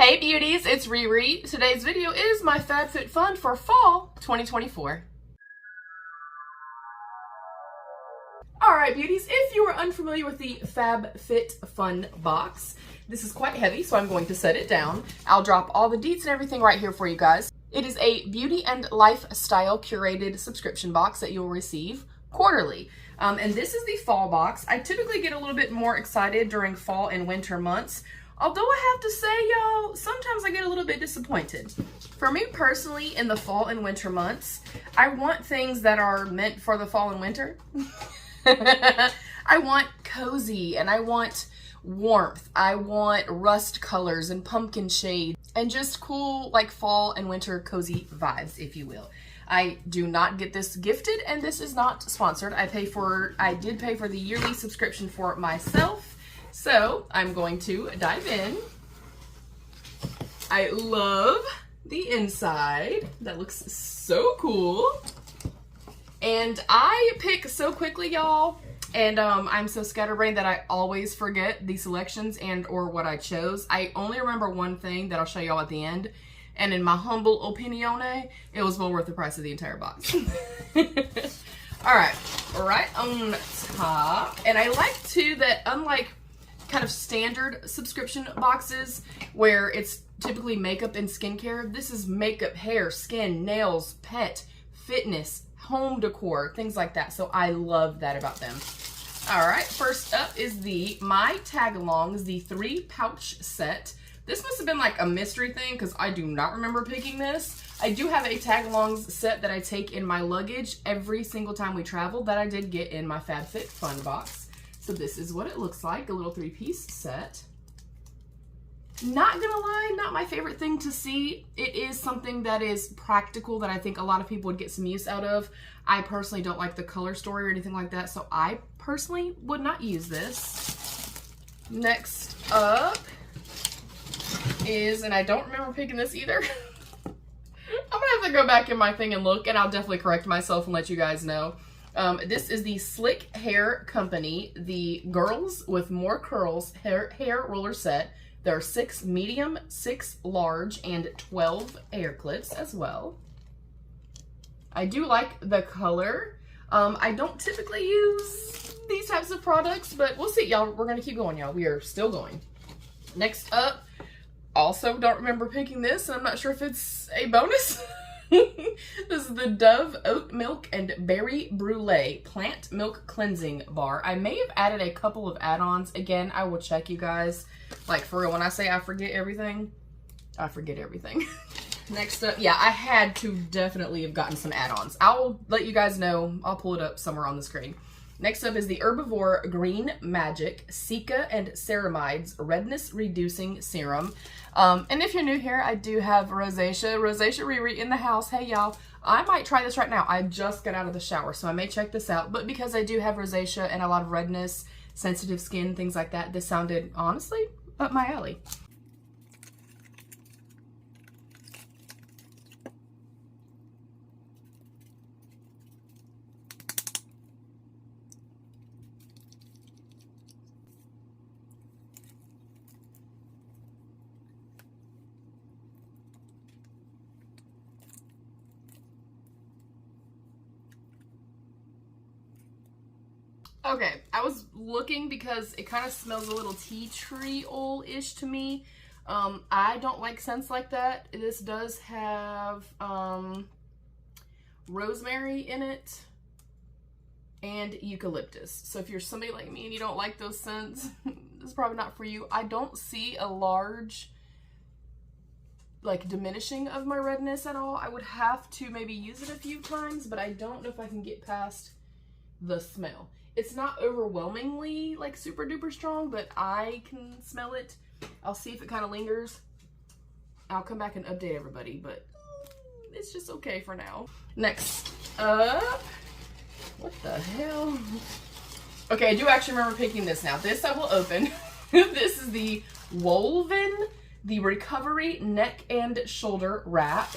Hey beauties, it's Riri. Today's video is my Fabfitfun for fall 2024. Alright beauties, if you are unfamiliar with the Fabfitfun box, this is quite heavy, so I'm going to set it down. I'll drop all the deets and everything right here for you guys. It is a beauty and lifestyle curated subscription box that you'll receive quarterly. And this is the fall box. I typically get a little bit more excited during fall and winter months. Although I have to say, y'all, sometimes I get a little bit disappointed. For me personally, in the fall and winter months, I want things that are meant for the fall and winter. I want cozy and I want warmth. I want rust colors and pumpkin shades and just cool like fall and winter cozy vibes, if you will. I do not get this gifted and this is not sponsored. I did pay for the yearly subscription for it myself. So I'm going to dive in. I love the inside. That looks so cool. And I pick so quickly, y'all. And I'm so scatterbrained that I always forget the selections and or what I chose. I only remember one thing that I'll show y'all at the end. And in my humble opinione, it was well worth the price of the entire box. Alright, right on top. And I like too that unlike kind of standard subscription boxes where it's typically makeup and skincare, this is makeup, hair, skin, nails, pet, fitness, home decor, things like that. So I love that about them. All right, first up is the My Tagalongs, the 3-pouch set. This must have been like a mystery thing because I do not remember picking this. I do have a Tagalongs set that I take in my luggage every single time we travel that I did get in my Fabfitfun box. So this is what it looks like, a little 3-piece set. Not gonna lie, not my favorite thing to see. It is something that is practical that I think a lot of people would get some use out of. I personally don't like the color story or anything like that, so I personally would not use this. Next up is, and I don't remember picking this either. I'm gonna have to go back in my thing and look, and I'll definitely correct myself and let you guys know. This is the Slick Hair Company, the Girls with More Curls hair roller set. There are 6 medium, 6 large, and 12 hair clips as well. I do like the color. I don't typically use these types of products, but we'll see, y'all. We're gonna keep going, y'all. We are still going. Next up, also don't remember picking this, and I'm not sure if it's a bonus. This is the Dove Oat Milk and Berry Brulee Plant Milk Cleansing Bar. I may have added a couple of add-ons. Again, I will check, you guys. Like, for real, when I say I forget everything, I forget everything. Next up, yeah, I had to definitely have gotten some add-ons. I'll let you guys know. I'll pull it up somewhere on the screen. Next up is the Herbivore Green Magic Cica and Ceramides Redness Reducing Serum. And if you're new here, I do have Rosacea Riri in the house. Hey y'all, I might try this right now. I just got out of the shower, so I may check this out. But because I do have rosacea and a lot of redness, sensitive skin, things like that, this sounded, honestly, up my alley. Okay, I was looking because it kind of smells a little tea tree oil-ish to me. I don't like scents like that. This does have rosemary in it and eucalyptus. So if you're somebody like me and you don't like those scents, this is probably not for you. I don't see a large like diminishing of my redness at all. I would have to maybe use it a few times, but I don't know if I can get past the smell. It's not overwhelmingly like super duper strong, but I can smell it. I'll see if it kind of lingers. I'll come back and update everybody, but it's just okay for now. Next up, what the hell? Okay, I do actually remember picking this now. This I will open. This is the Woven, the Recovery Neck and Shoulder Wrap.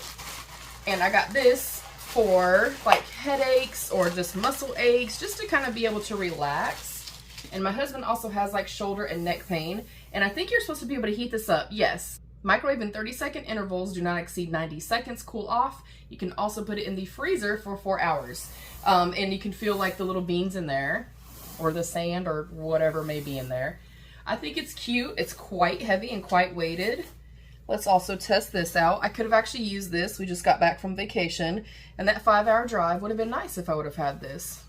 And I got this for like headaches or just muscle aches, just to kind of be able to relax. And my husband also has like shoulder and neck pain. And I think you're supposed to be able to heat this up. Yes. Microwave in 30-second intervals, do not exceed 90 seconds, cool off. You can also put it in the freezer for 4 hours. And you can feel like the little beans in there, or the sand, or whatever may be in there. I think it's cute. It's quite heavy and quite weighted. Let's also test this out. I could have actually used this. We just got back from vacation, and that 5-hour drive would have been nice if I would have had this.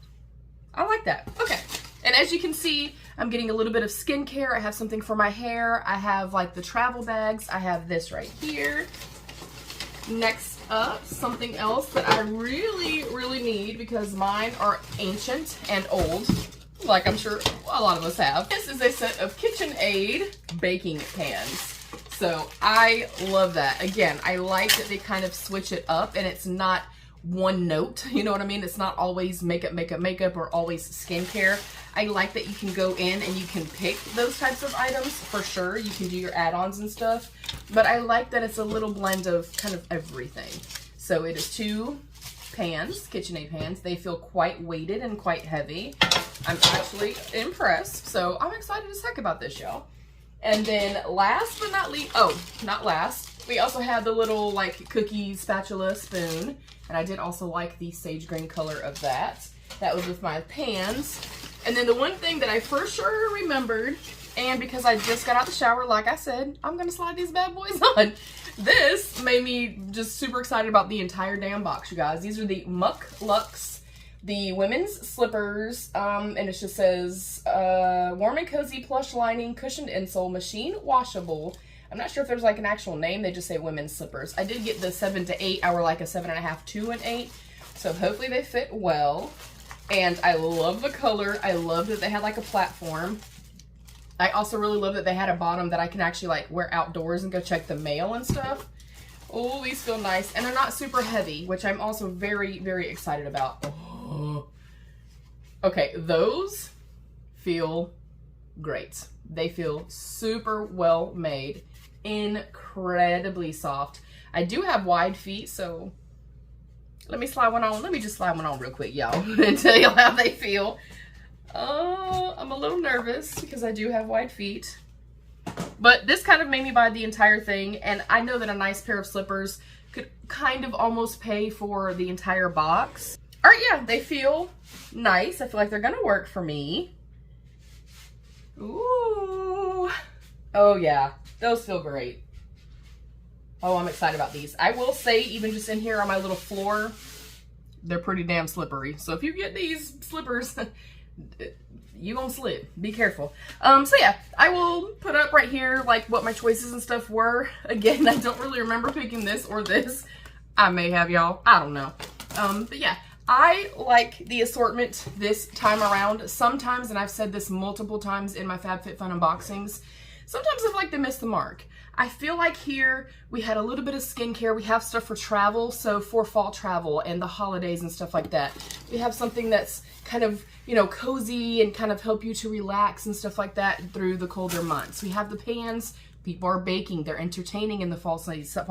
I like that. Okay. And as you can see, I'm getting a little bit of skincare. I have something for my hair. I have like the travel bags. I have this right here. Next up, something else that I really, really need because mine are ancient and old, like I'm sure a lot of us have. This is a set of KitchenAid baking pans. So I love that. Again, I like that they kind of switch it up and it's not one note, you know what I mean? It's not always makeup, makeup, makeup, or always skincare. I like that you can go in and you can pick those types of items for sure. You can do your add-ons and stuff, but I like that it's a little blend of kind of everything. So it is 2 pans, KitchenAid pans. They feel quite weighted and quite heavy. I'm actually impressed. So I'm excited as heck about this, y'all. And then last but not least, oh, not last, we also have the little like cookie spatula spoon. And I did also like the sage green color of that. That was with my pans. And then the one thing that I for sure remembered, and because I just got out the shower, like I said, I'm gonna slide these bad boys on. This made me just super excited about the entire damn box, you guys. These are the Muck Lux, the women's slippers, and it just says, warm and cozy plush lining, cushioned insole, machine washable. I'm not sure if there's like an actual name. They just say women's slippers. I did get the 7 to 8. I were like a 7.5 to an 8. So hopefully they fit well. And I love the color. I love that they had like a platform. I also really love that they had a bottom that I can actually like wear outdoors and go check the mail and stuff. Oh, these feel nice. And they're not super heavy, which I'm also very, very excited about. Oh. Okay, those feel great. They feel super well made. Incredibly soft. I do have wide feet, so let me slide one on. Let me just slide one on real quick, y'all, and tell you how they feel. I'm a little nervous because I do have wide feet, but this kind of made me buy the entire thing, and I know that a nice pair of slippers could kind of almost pay for the entire box. All right, yeah, they feel nice. I feel like they're gonna work for me. Ooh. Oh yeah, those feel great. Oh, I'm excited about these. I will say, even just in here on my little floor, they're pretty damn slippery. So if you get these slippers, you gonna slip. Be careful. So yeah, I will put up right here like what my choices and stuff were. Again, I don't really remember picking this or this. I may have, y'all. I don't know. But yeah, I like the assortment this time around. Sometimes, and I've said this multiple times in my Fabfitfun unboxings, sometimes I feel like they miss the mark. I feel like here we had a little bit of skincare. We have stuff for travel, so for fall travel and the holidays and stuff like that. We have something that's kind of, you know, cozy and kind of help you to relax and stuff like that through the colder months. We have the pans. People are baking. They're entertaining in the fall season.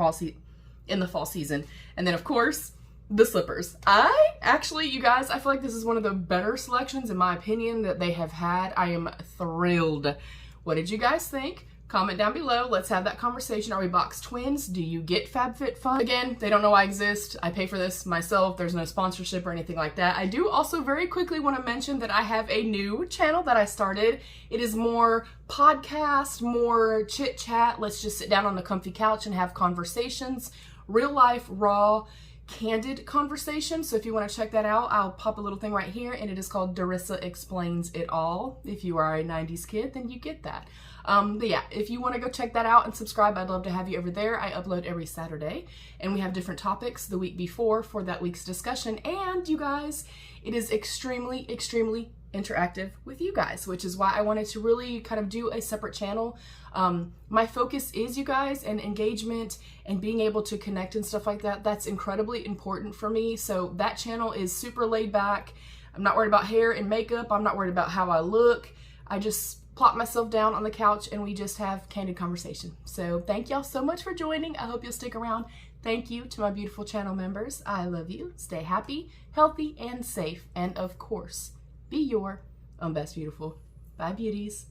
And then, of course, the slippers. You guys, I feel like this is one of the better selections, in my opinion, that they have had. I am thrilled. What did you guys think? Comment down below. Let's have that conversation. Are we box twins? Do you get Fabfitfun? Again, they don't know I exist. I pay for this myself. There's no sponsorship or anything like that. I do also very quickly want to mention that I have a new channel that I started. It is more podcast, more chit chat. Let's just sit down on the comfy couch and have conversations. Real life, raw, candid conversation. So if you want to check that out, I'll pop a little thing right here, and it is called Darissa Explains It All. If you are a 90s kid, then you get that. But yeah, if you want to go check that out and subscribe, I'd love to have you over there. I upload every Saturday, and we have different topics the week before for that week's discussion. And you guys, it is extremely, extremely interactive with you guys, which is why I wanted to really kind of do a separate channel. My focus is you guys and engagement and being able to connect and stuff like that. That's incredibly important for me. So that channel is super laid back. I'm not worried about hair and makeup. I'm not worried about how I look. I just plop myself down on the couch and we just have candid conversation. So thank y'all so much for joining. I hope you'll stick around. Thank you to my beautiful channel members. I love you. Stay happy, healthy, and safe. And of course, be your own best beautiful. Bye, beauties.